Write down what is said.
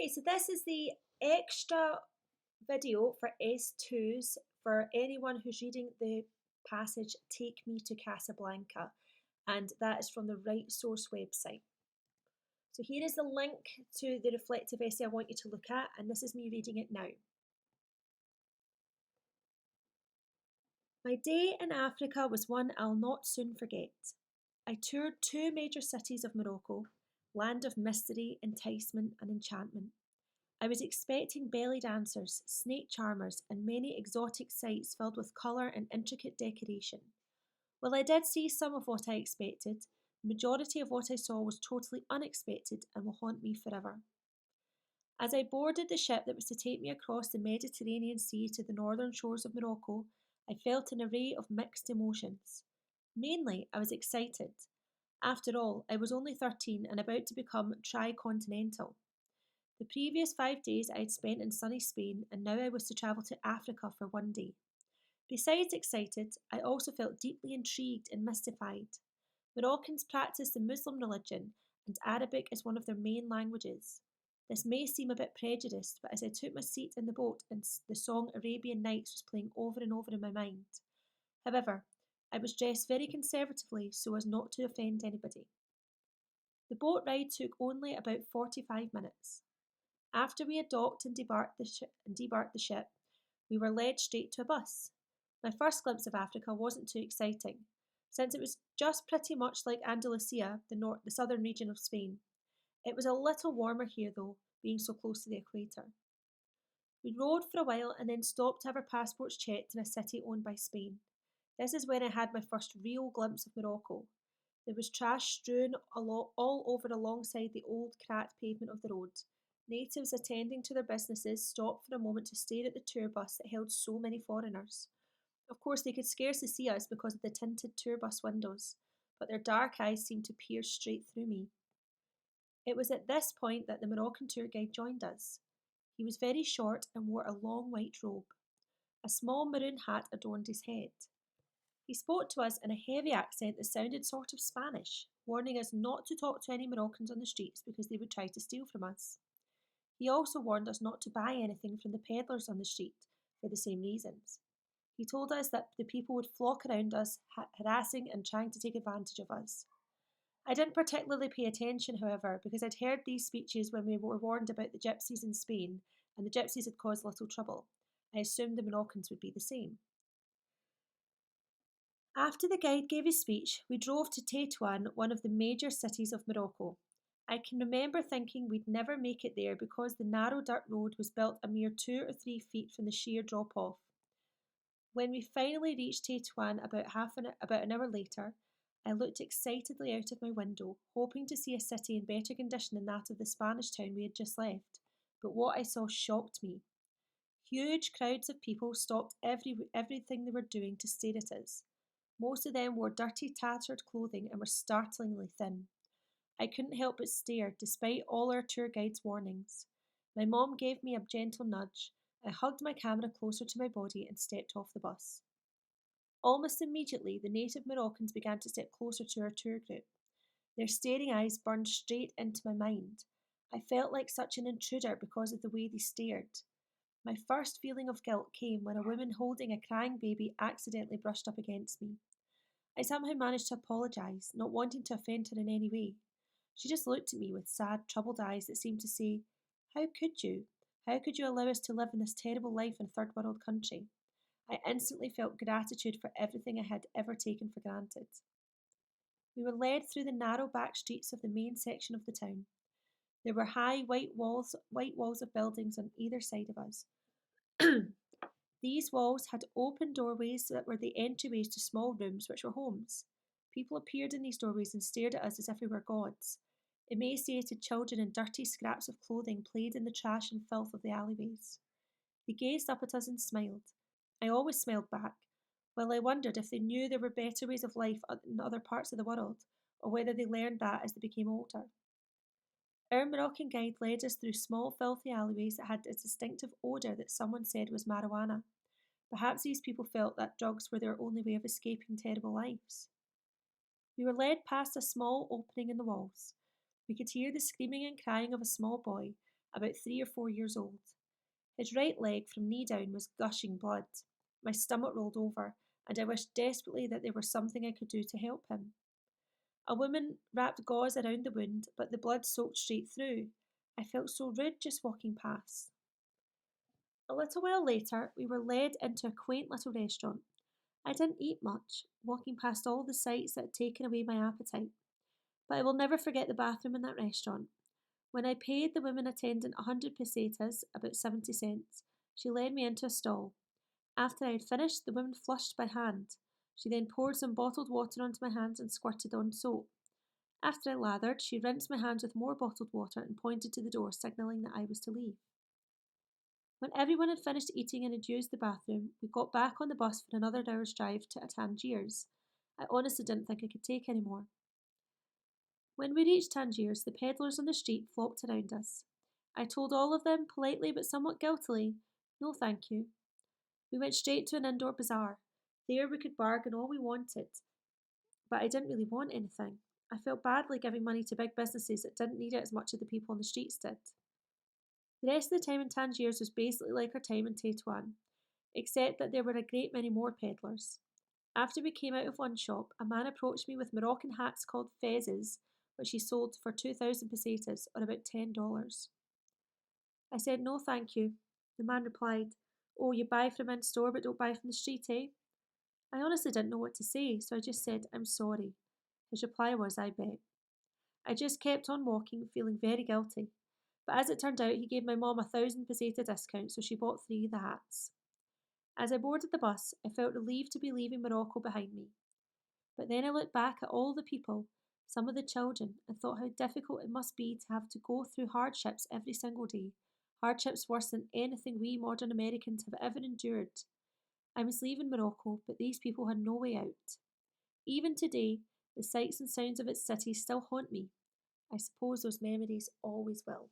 Okay, so this is the extra video for S2s for anyone who's reading the passage Take Me to Casablanca, and that is from the Right Source website. So here is the link to the reflective essay I want you to look at, and this is me reading it now. My day in Africa was one I'll not soon forget. I toured two major cities of Morocco, land of mystery, enticement, and enchantment. I was expecting belly dancers, snake charmers, and many exotic sights filled with colour and intricate decoration. While I did see some of what I expected, the majority of what I saw was totally unexpected and will haunt me forever. As I boarded the ship that was to take me across the Mediterranean Sea to the northern shores of Morocco, I felt an array of mixed emotions. Mainly, I was excited. After all, I was only 13 and about to become tri-continental. The previous 5 days I had spent in sunny Spain, and now I was to travel to Africa for one day. Besides excited, I also felt deeply intrigued and mystified. Moroccans practice the Muslim religion, and Arabic is one of their main languages. This may seem a bit prejudiced, but as I took my seat in the boat and the song Arabian Nights was playing over and over in my mind. However, I was dressed very conservatively so as not to offend anybody. The boat ride took only about 45 minutes. After we had docked and debarked the ship, we were led straight to a bus. My first glimpse of Africa wasn't too exciting, since it was just pretty much like Andalusia, the southern region of Spain. It was a little warmer here though, being so close to the equator. We rode for a while and then stopped to have our passports checked in a city owned by Spain. This is when I had my first real glimpse of Morocco. There was trash strewn all over alongside the old cracked pavement of the road. Natives attending to their businesses stopped for a moment to stare at the tour bus that held so many foreigners. Of course, they could scarcely see us because of the tinted tour bus windows, but their dark eyes seemed to pierce straight through me. It was at this point that the Moroccan tour guide joined us. He was very short and wore a long white robe. A small maroon hat adorned his head. He spoke to us in a heavy accent that sounded sort of Spanish, warning us not to talk to any Moroccans on the streets because they would try to steal from us. He also warned us not to buy anything from the peddlers on the street for the same reasons. He told us that the people would flock around us, harassing and trying to take advantage of us. I didn't particularly pay attention, however, because I'd heard these speeches when we were warned about the gypsies in Spain, and the gypsies had caused little trouble. I assumed the Moroccans would be the same. After the guide gave his speech, we drove to Tétouan, one of the major cities of Morocco. I can remember thinking we'd never make it there because the narrow dirt road was built a mere 2 or 3 feet from the sheer drop off. When we finally reached Tétouan about an hour later, I looked excitedly out of my window, hoping to see a city in better condition than that of the Spanish town we had just left. But what I saw shocked me. Huge crowds of people stopped everything they were doing to stare at us. Most of them wore dirty, tattered clothing and were startlingly thin. I couldn't help but stare, despite all our tour guide's warnings. My mom gave me a gentle nudge. I hugged my camera closer to my body and stepped off the bus. Almost immediately, the native Moroccans began to step closer to our tour group. Their staring eyes burned straight into my mind. I felt like such an intruder because of the way they stared. My first feeling of guilt came when a woman holding a crying baby accidentally brushed up against me. I somehow managed to apologise, not wanting to offend her in any way. She just looked at me with sad, troubled eyes that seemed to say, "How could you? How could you allow us to live in this terrible life in a third world country?" I instantly felt gratitude for everything I had ever taken for granted. We were led through the narrow back streets of the main section of the town. There were high white walls of buildings on either side of us. These walls had open doorways that were the entryways to small rooms which were homes. People appeared in these doorways and stared at us as if we were gods. Emaciated children and dirty scraps of clothing played in the trash and filth of the alleyways. They gazed up at us and smiled. I always smiled back, while I wondered if they knew there were better ways of life in other parts of the world, or whether they learned that as they became older. Our Moroccan guide led us through small, filthy alleyways that had a distinctive odour that someone said was marijuana. Perhaps these people felt that drugs were their only way of escaping terrible lives. We were led past a small opening in the walls. We could hear the screaming and crying of a small boy, about 3 or 4 years old. His right leg from knee down was gushing blood. My stomach rolled over, and I wished desperately that there was something I could do to help him. A woman wrapped gauze around the wound, but the blood soaked straight through. I felt so rude just walking past. A little while later, we were led into a quaint little restaurant. I didn't eat much, walking past all the sights that had taken away my appetite, but I will never forget the bathroom in that restaurant. When I paid the woman attendant 100 pesetas, about 70 cents, she led me into a stall. After I had finished, the woman flushed by hand. She then poured some bottled water onto my hands and squirted on soap. After I lathered, she rinsed my hands with more bottled water and pointed to the door, signalling that I was to leave. When everyone had finished eating and had used the bathroom, we got back on the bus for another hour's drive to Tangiers. I honestly didn't think I could take any more. When we reached Tangiers, the peddlers on the street flocked around us. I told all of them, politely but somewhat guiltily, no thank you. We went straight to an indoor bazaar. There we could bargain all we wanted, but I didn't really want anything. I felt badly giving money to big businesses that didn't need it as much as the people on the streets did. The rest of the time in Tangiers was basically like our time in Tetuan, except that there were a great many more peddlers. After we came out of one shop, a man approached me with Moroccan hats called fezes, which he sold for 2,000 pesetas, or about $10. I said no thank you. The man replied, "Oh, you buy from in store but don't buy from the street, eh?" I honestly didn't know what to say, so I just said, "I'm sorry." His reply was, "I bet." I just kept on walking, feeling very guilty. But as it turned out, he gave my mom a 1,000 peseta discount, so she bought 3 of the hats. As I boarded the bus, I felt relieved to be leaving Morocco behind me. But then I looked back at all the people, some of the children, and thought how difficult it must be to have to go through hardships every single day, hardships worse than anything we modern Americans have ever endured. I was leaving Morocco, but these people had no way out. Even today, the sights and sounds of its cities still haunt me. I suppose those memories always will.